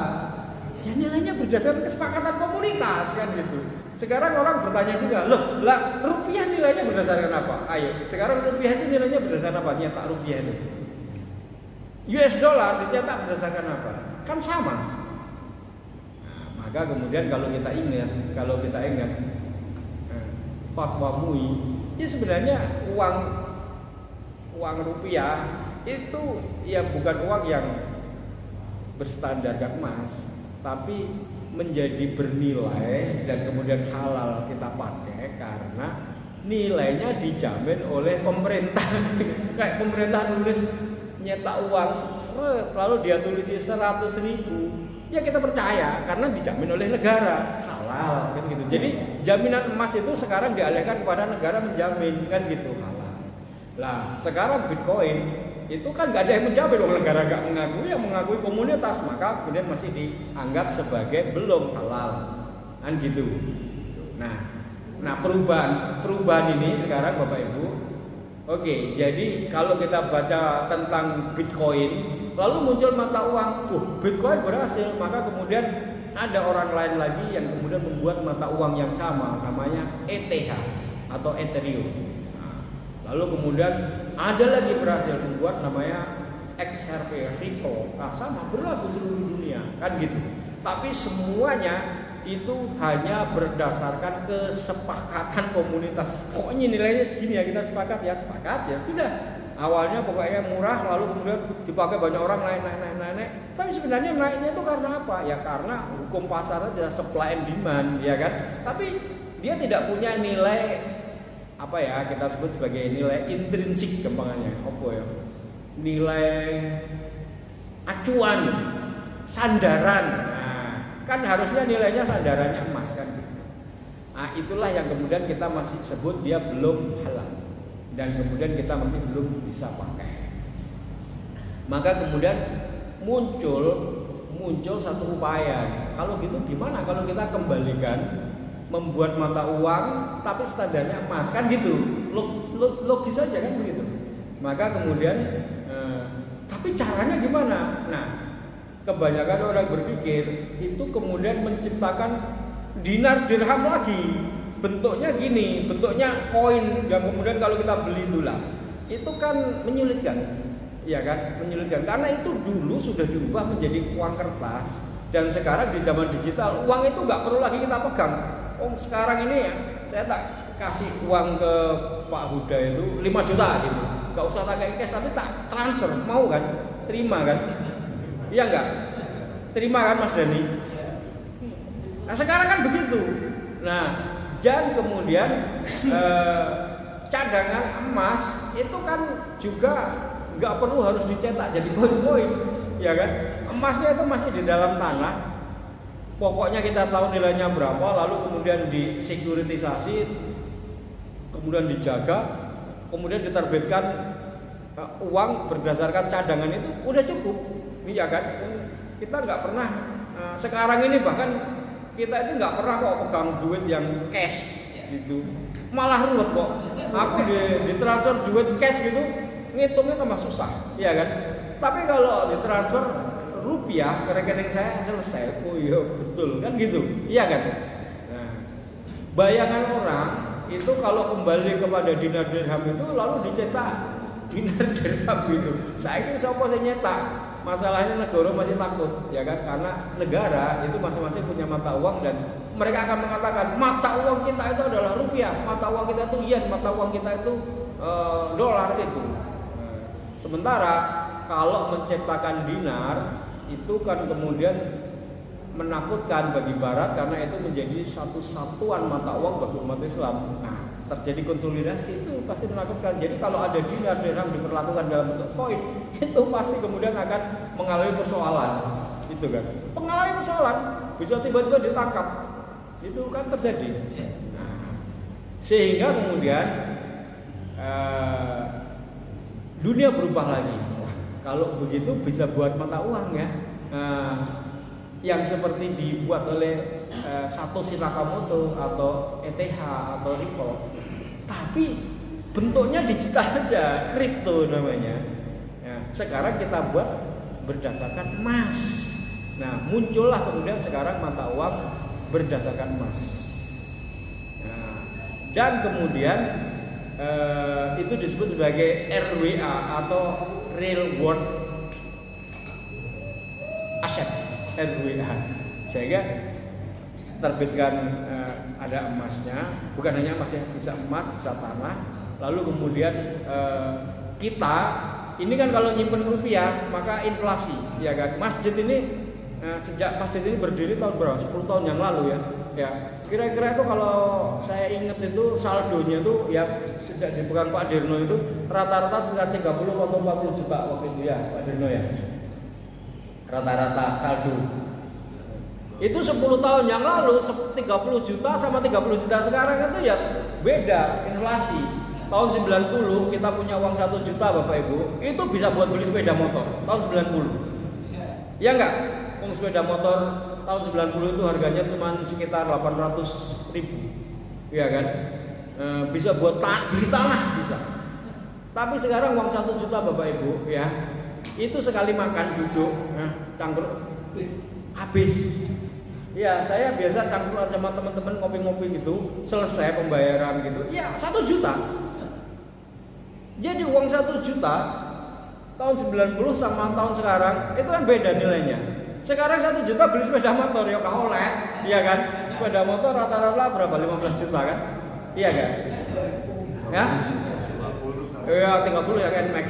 Ya nilainya berdasarkan kesepakatan komunitas kan gitu. Sekarang orang bertanya juga, loh, lah rupiah nilainya berdasarkan apa? Ayo, sekarang rupiah itu nilainya berdasarkan apa? Nyetak rupiah itu. US dollar dicetak berdasarkan apa? Kan sama. Nah, maka kemudian kalau kita ingat fatwa MUI, ya sebenarnya uang rupiah itu ya bukan uang yang berstandarkan emas, tapi menjadi bernilai dan kemudian halal kita pakai karena nilainya dijamin oleh pemerintah. Kayak pemerintah nulis nyetak uang lalu dia tulisi 100.000, ya kita percaya karena dijamin oleh negara, halal kan gitu. Jadi jaminan emas itu sekarang dialihkan kepada negara menjamin kan gitu, halal. Lah sekarang Bitcoin itu kan nggak ada yang menjamin, oleh negara nggak mengakui, yang mengakui komunitas, maka kemudian masih dianggap sebagai belum halal kan gitu. Nah perubahan ini sekarang Bapak Ibu. Oke, jadi kalau kita baca tentang Bitcoin, lalu muncul mata uang, Bitcoin berhasil, maka kemudian ada orang lain lagi yang kemudian membuat mata uang yang sama, namanya ETH atau Ethereum. Nah, lalu kemudian ada lagi berhasil membuat namanya XRP, Ripple, nah sama berlaku seluruh dunia kan gitu. Tapi semuanya itu hanya berdasarkan kesepakatan komunitas. Pokoknya nilainya segini ya, kita sepakat ya sudah. Awalnya pokoknya murah, lalu kemudian dipakai banyak orang naik. Tapi sebenarnya naiknya itu karena apa? Ya karena hukum pasar adalah supply and demand, ya kan? Tapi dia tidak punya nilai apa ya, kita sebut sebagai nilai intrinsik gampangannya. Apa ya? Nilai acuan, sandaran. Nah, kan harusnya nilainya sandarannya emas kan gitu. Nah, itulah yang kemudian kita masih sebut dia belum halal. Dan kemudian kita masih belum bisa pakai. Maka kemudian muncul satu upaya. Kalau gitu gimana kalau kita kembalikan membuat mata uang tapi standarnya emas kan gitu. Logis saja kan begitu. Maka kemudian tapi caranya gimana? Nah, kebanyakan orang berpikir itu kemudian menciptakan dinar dirham lagi. Bentuknya gini, bentuknya koin yang kemudian kalau kita beli itulah, itu kan menyulitkan, ya kan, menyulitkan karena itu dulu sudah diubah menjadi uang kertas dan sekarang di zaman digital uang itu nggak perlu lagi kita pegang. Oh sekarang ini ya, saya tak kasih uang ke Pak Huda itu 5 juta gitu, nggak usah pakai cash tapi tak transfer, mau kan, terima kan, iya nggak, terima kan Mas Dani. Nah sekarang kan begitu, nah. Dan kemudian cadangan emas itu kan juga nggak perlu harus dicetak jadi koin-koin, ya kan? Emasnya itu masih di dalam tanah. Pokoknya kita tahu nilainya berapa, lalu kemudian disekuritisasi, kemudian dijaga, kemudian diterbitkan uang berdasarkan cadangan itu udah cukup, ya kan? Kita nggak pernah sekarang ini bahkan kita itu nggak pernah kok pegang duit yang cash gitu, malah ruwet kok. Aku ditransfer duit cash gitu, ngitungnya tambah susah, ya kan? Tapi kalau ditransfer rupiah ke rekening saya selesai, oh iya betul kan gitu, iya kan? Nah, bayangan orang itu kalau kembali kepada dinar dirham itu lalu dicetak dinar dirham gitu. Saya ini siapa saya nyetak? Masalahnya negara masih takut, ya kan? Karena negara itu masing-masing punya mata uang dan mereka akan mengatakan mata uang kita itu adalah rupiah, mata uang kita itu yen, mata uang kita itu dolar gitu. Sementara kalau menciptakan dinar itu kan kemudian menakutkan bagi Barat karena itu menjadi satu satuan mata uang bagi umat Islam. Nah, terjadi konsolidasi itu pasti menakutkan. Jadi kalau ada dinar dirham diperlakukan dalam bentuk koin, itu pasti kemudian akan mengalami persoalan, itu kan? Mengalami persoalan, bisa tiba-tiba ditangkap, itu kan terjadi. Nah, sehingga kemudian dunia berubah lagi. Wah, kalau begitu bisa buat mata uang ya, yang seperti dibuat oleh Satoshi Nakamoto atau ETH atau Ripple, tapi bentuknya digital aja, kripto namanya. Ya, sekarang kita buat berdasarkan emas. Nah, muncullah kemudian sekarang mata uang berdasarkan emas. Nah, dan kemudian itu disebut sebagai RWA atau Real World Asset, RWA. Sehingga terbitkan ada emasnya, bukan hanya emas ya, bisa emas, bisa tanah. Lalu kemudian kita ini kan kalau nyimpen rupiah maka inflasi, ya kan? Masjid ini sejak masjid ini berdiri tahun berapa? 10 tahun yang lalu ya. Ya, kira-kira itu kalau saya ingat itu saldonya itu ya sejak dipegang Pak Dirno itu rata-rata sekitar 30 atau 40 juta waktu itu ya, Pak Dirno ya. Rata-rata saldo. Itu 10 tahun yang lalu 30 juta sama 30 juta sekarang itu ya beda inflasi. Tahun 90 kita punya uang 1 juta Bapak Ibu, itu bisa buat beli sepeda motor tahun 90. Ya enggak? Uang sepeda motor tahun 90 itu harganya cuma sekitar 800.000. Ya kan? Bisa buat beli tanah bisa. Tapi sekarang uang 1 juta Bapak Ibu ya, itu sekali makan duduk cangkruk habis. Ya, saya biasa cangkruan sama teman-teman ngopi-ngopi gitu, selesai pembayaran gitu. Ya, 1 juta. Jadi uang 1 juta Tahun 90 sama tahun sekarang itu kan beda nilainya. Sekarang 1 juta beli sepeda motor ya gak oleh, iya kan? Sepeda motor rata-rata berapa? 15 juta kan? Iya kan? Ya? Ya 30 ya kan Mac.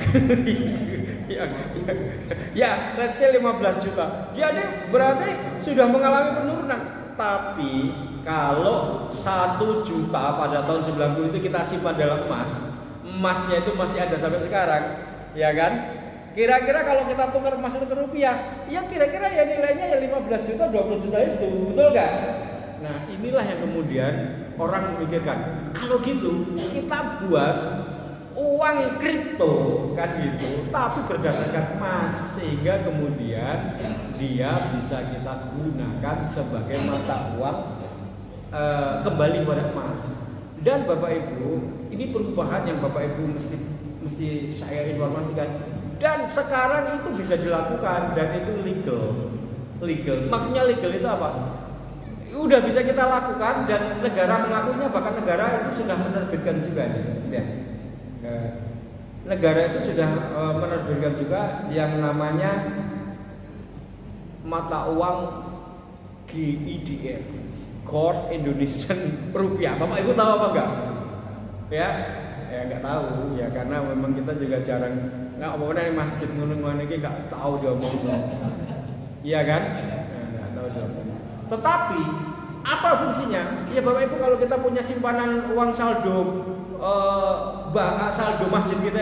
Ya, let's say 15 juta. Jadi berarti sudah mengalami penurunan. Tapi kalau 1 juta pada tahun 90 itu kita simpan dalam emas, emasnya itu masih ada sampai sekarang, ya kan? Kira-kira kalau kita tukar emas itu ke rupiah, ya kira-kira ya nilainya ya 15 juta, 20 juta itu, betul gak? Nah inilah yang kemudian orang memikirkan, kalau gitu kita buat uang kripto kan gitu, tapi berdasarkan emas, sehingga kemudian dia bisa kita gunakan sebagai mata uang kembali pada emas. Dan Bapak Ibu, ini perubahan yang Bapak Ibu mesti saya informasikan. Dan sekarang itu bisa dilakukan dan itu legal. Maksudnya legal itu apa? Udah bisa kita lakukan dan negara mengakuinya, bahkan negara itu sudah menerbitkan juga ya. Negara itu sudah menerbitkan juga yang namanya mata uang GIDR, Gold Indonesian Rupiah. Bapak Ibu tahu apa enggak? Ya enggak tahu ya, karena memang kita juga jarang nggak omongnya di masjid ngono-ngono iki gak tahu dia omong. Iya kan? Enggak tahu dia. Tetapi apa fungsinya? Ya Bapak Ibu, kalau kita punya simpanan uang saldo saldo masjid kita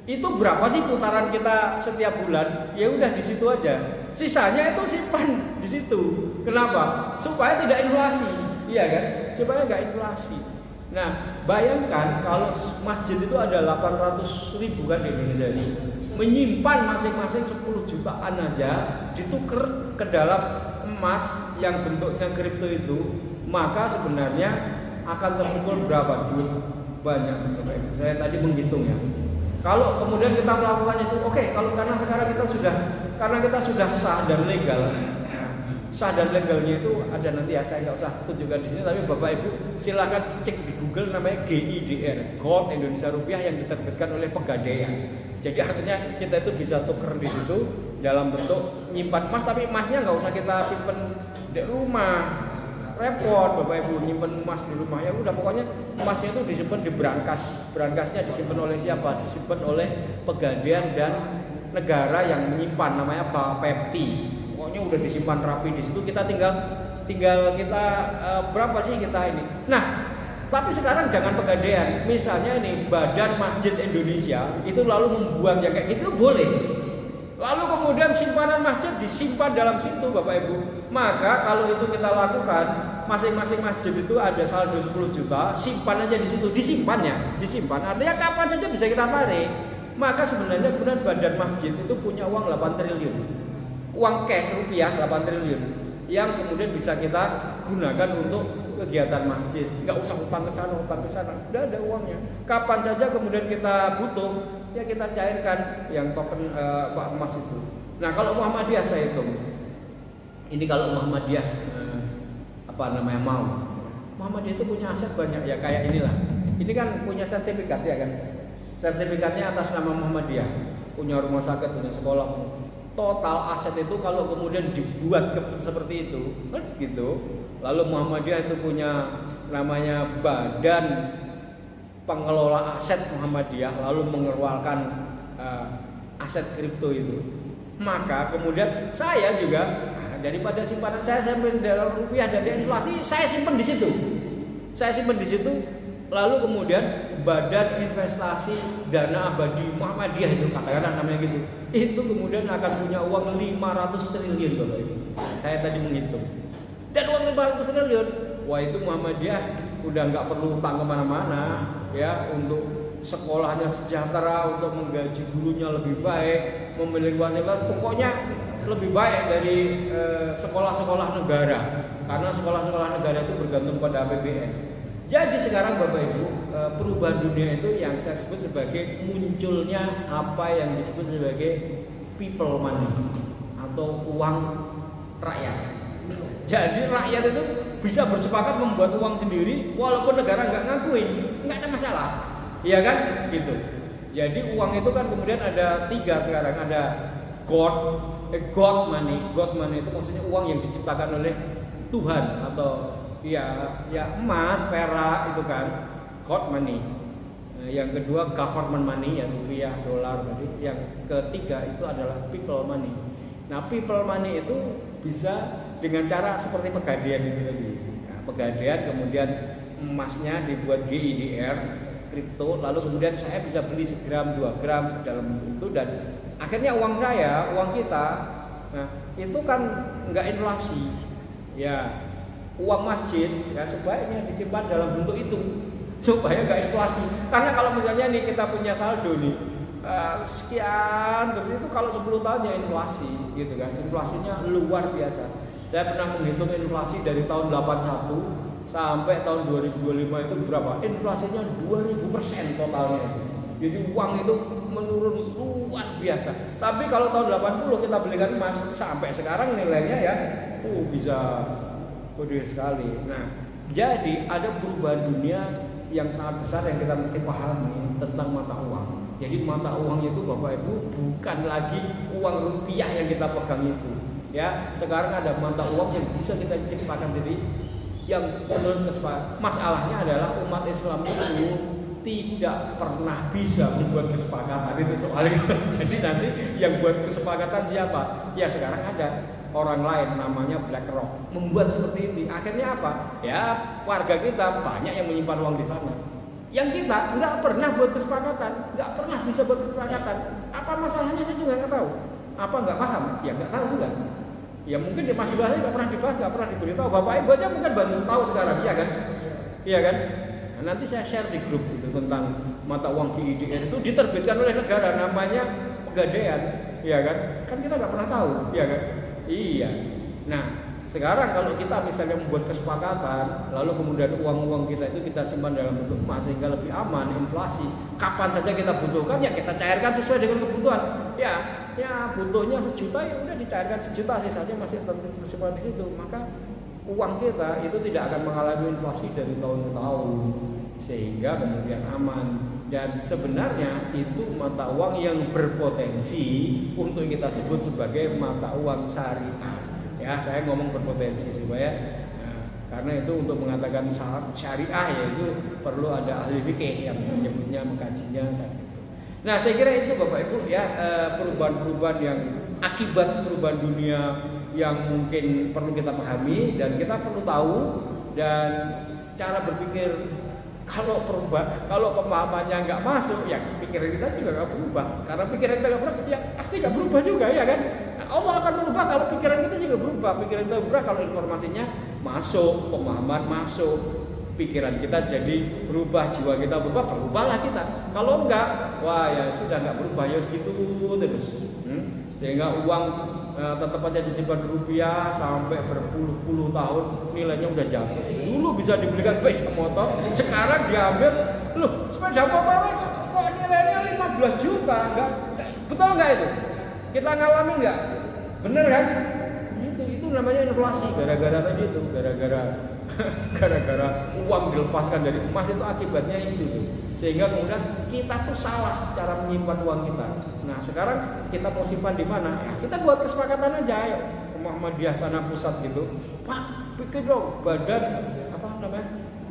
itu berapa sih putaran kita setiap bulan? Ya udah di situ aja. Sisanya itu simpan di situ. Kenapa? Supaya tidak inflasi. Iya kan? Supaya nggak inflasi. Nah, bayangkan kalau masjid itu ada 800.000 kan di Indonesia ini. Menyimpan masing-masing 10 jutaan aja, ditukar ke dalam emas yang bentuknya kripto itu, maka sebenarnya akan terkumpul berapa duit? Banyak. Saya tadi menghitung ya. Kalau kemudian kita melakukan itu, oke, kalau karena sekarang kita sudah sah dan legal. Sah dan legalnya itu ada nanti ya, saya nggak usah tunjukkan di sini, tapi Bapak Ibu silakan cek di Google, namanya GIDR, Gold Indonesia Rupiah, yang diterbitkan oleh Pegadaian. Jadi artinya kita itu bisa tuker di situ dalam bentuk nyimpan emas, tapi emasnya nggak usah kita simpen di rumah, repot Bapak Ibu nyimpen emas di rumah. Ya udah, pokoknya emasnya itu disimpan di brankas, brankasnya disimpan oleh siapa? Disimpan oleh Pegadaian dan negara yang menyimpan, namanya Bapepti. Pokoknya udah disimpan rapi di situ, kita tinggal kita berapa sih kita ini. Nah, tapi sekarang jangan Pegadaian, misalnya ini Badan Masjid Indonesia itu lalu membuat yang kayak gitu boleh. Lalu kemudian simpanan masjid disimpan dalam situ Bapak Ibu. Maka kalau itu kita lakukan, masing-masing masjid itu ada saldo 10 juta, simpan aja di situ, disimpan. Artinya kapan saja bisa kita tarik. Maka sebenarnya kemudian Badan Masjid itu punya uang 8 triliun. Uang cash rupiah 8 triliun yang kemudian bisa kita gunakan untuk kegiatan masjid. Nggak usah utang ke sana, udah ada uangnya. Kapan saja kemudian kita butuh, ya kita cairkan yang token emas itu. Nah, kalau Muhammadiyah saya hitung, ini kalau Muhammadiyah mau, Muhammadiyah itu punya aset banyak ya, kayak inilah. Ini kan punya sertifikat ya kan, sertifikatnya atas nama Muhammadiyah, punya rumah sakit, punya sekolah. Total aset itu kalau kemudian dibuat seperti itu, kan gitu. Lalu Muhammadiyah itu punya namanya Badan Pengelola Aset Muhammadiyah, lalu mengeluarkan aset kripto itu. Maka kemudian saya juga daripada simpanan saya simpan dalam rupiah dan inflasi, saya simpan di situ. Lalu kemudian Badan Investasi Dana Abadi Muhammadiyah itu katakanlah namanya gitu, itu kemudian akan punya uang 500 triliun Bapak Ibu. Saya tadi menghitung. Dan uang 500 triliun, wah itu Muhammadiyah udah nggak perlu utang kemana-mana ya, untuk sekolahnya sejahtera, untuk menggaji gurunya lebih baik, memiliki fasilitas, pokoknya lebih baik dari sekolah-sekolah negara, karena sekolah-sekolah negara itu bergantung pada APBN. Jadi sekarang Bapak Ibu, perubahan dunia itu yang saya sebut sebagai munculnya apa yang disebut sebagai people money atau uang rakyat. Jadi rakyat itu bisa bersepakat membuat uang sendiri walaupun negara nggak ngakuin, nggak ada masalah, iya kan? Gitu. Jadi uang itu kan kemudian ada 3 sekarang, ada God money. God money itu maksudnya uang yang diciptakan oleh Tuhan atau ya emas, perak itu kan God money. Yang kedua government money, ya rupiah, dolar. Yang ketiga itu adalah people money. Nah, people money itu bisa dengan cara seperti pegadaian ini tadi. Nah, pegadaian kemudian emasnya dibuat GIDR, kripto, lalu kemudian saya bisa beli 1 gram, 2 gram dalam bentuk itu, dan akhirnya uang saya, uang kita, nah itu kan nggak inflasi. Ya, uang masjid ya sebaiknya disimpan dalam bentuk itu supaya nggak inflasi. Karena kalau misalnya nih kita punya saldo nih sekian, terus itu kalau 10 tahun ya inflasi gitu kan, inflasinya luar biasa. Saya pernah menghitung inflasi dari tahun 81 sampai tahun 2025 itu berapa? Inflasinya 2000% totalnya. Jadi uang itu menurun luar biasa. Tapi kalau tahun 80 kita belikan emas, sampai sekarang nilainya ya bisa gede sekali. Nah, jadi ada perubahan dunia yang sangat besar yang kita mesti pahami tentang mata uang. Jadi mata uang itu Bapak Ibu bukan lagi uang rupiah yang kita pegang itu. Ya, sekarang ada mata uang yang bisa kita ciptakan sendiri. Yang menurut kesepakatan, masalahnya adalah umat Islam itu tidak pernah bisa membuat kesepakatan itu soalnya. Jadi nanti yang buat kesepakatan siapa? Ya sekarang ada orang lain namanya BlackRock membuat seperti ini. Akhirnya apa? Ya warga kita banyak yang menyimpan uang di sana. Yang kita nggak pernah buat kesepakatan, nggak pernah bisa buat kesepakatan. Apa masalahnya saya juga nggak tahu. Apa nggak paham? Ya nggak tahu juga. Ya mungkin di masih bahasnya nggak pernah dibahas, nggak pernah diberitahu. Bapak Ibu aja mungkin baru tahu sekarang, iya kan? Iya kan? Nah, nanti saya share di grup itu tentang mata uang GIDR itu diterbitkan oleh negara, namanya Pegadaian, iya kan? Kan kita nggak pernah tahu, iya kan? Iya. Nah, sekarang kalau kita misalnya membuat kesepakatan, lalu kemudian uang-uang kita itu kita simpan dalam bentuk emas sehingga lebih aman, inflasi. Kapan saja kita butuhkan ya kita cairkan sesuai dengan kebutuhan. Ya butuhnya 1 juta ya udah dicairkan 1 juta, sisanya masih tersimpan di situ. Maka uang kita itu tidak akan mengalami inflasi dari tahun ke tahun, sehingga kemudian aman. Dan sebenarnya itu mata uang yang berpotensi untuk kita sebut sebagai mata uang syariah. Ya, saya ngomong berpotensi supaya karena itu untuk mengatakan syariah yaitu perlu ada ahli fikih yang menyebutnya, mengkajinya dan itu. Nah, saya kira itu Bapak Ibu ya, perubahan-perubahan yang akibat perubahan dunia yang mungkin perlu kita pahami dan kita perlu tahu, dan cara berpikir kalau pemahamannya nggak masuk ya pikiran kita juga nggak berubah, karena pikiran kita nggak berubah ya pasti nggak berubah juga ya kan. Nah, Allah akan berubah kalau pikiran kita juga berubah. Pikiran kita berubah kalau informasinya masuk, pemahaman masuk, pikiran kita jadi berubah, jiwa kita berubah, berubahlah kita. Kalau enggak, wah ya sudah nggak berubah ya segitu terus. Sehingga uang tetap aja disimpan rupiah sampai berpuluh-puluh tahun, nilainya udah jatuh. Dulu bisa dibelikan sepeda motor, sekarang diambil, loh sepeda motor kok nilainya 15 juta, betul nggak itu? Kita ngalamin nggak? Bener kan? Itu namanya inflasi, gara-gara tadi itu, gara-gara uang dilepaskan dari emas itu akibatnya itu. Sehingga kemudian kita tuh salah cara menyimpan uang kita. Nah sekarang kita mau simpan di mana? Ya, kita buat kesepakatan aja, ayo ke Muhammadiyah sana pusat gitu. Pak, bikin dong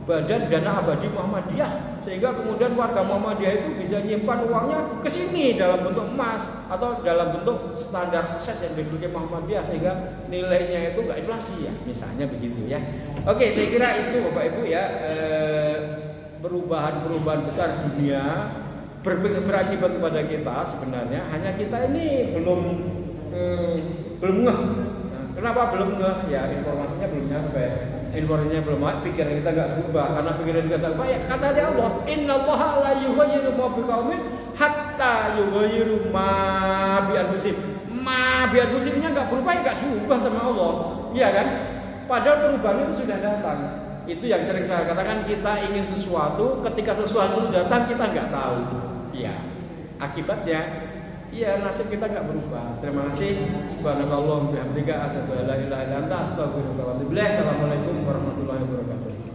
Badan Dana Abadi Muhammadiyah, sehingga kemudian warga Muhammadiyah itu bisa nyimpan uangnya ke sini dalam bentuk emas atau dalam bentuk standar aset yang dimiliki Muhammadiyah sehingga nilainya itu nggak inflasi ya, misalnya begitu ya. Oke, saya kira itu Bapak Ibu ya, perubahan besar dunia berakibat kepada kita sebenarnya, hanya kita ini belum ngeh. Nah, kenapa belum ngeh? Ya informasinya belum nyampe. Informasinya belum, pikiran kita nggak berubah karena pikiran kita berubah. Ya kata dia Allah, Innallaha la yughayyiru ma biqaumin hatta yughayyiru ma bi anfusihim. Ma bi anfusihimnya nggak berubah, ya nggak diubah sama Allah, iya kan? Padahal perubahan itu sudah datang. Itu yang sering saya katakan, kita ingin sesuatu, ketika sesuatu datang kita nggak tahu. Iya, akibatnya iya nasib kita nggak berubah. Terima kasih. Subhanallah wa bihamdika asyhadu an la ilaha illa anta astaghfiruka wa atubu ilaik. Assalamualaikum warahmatullahi wabarakatuh.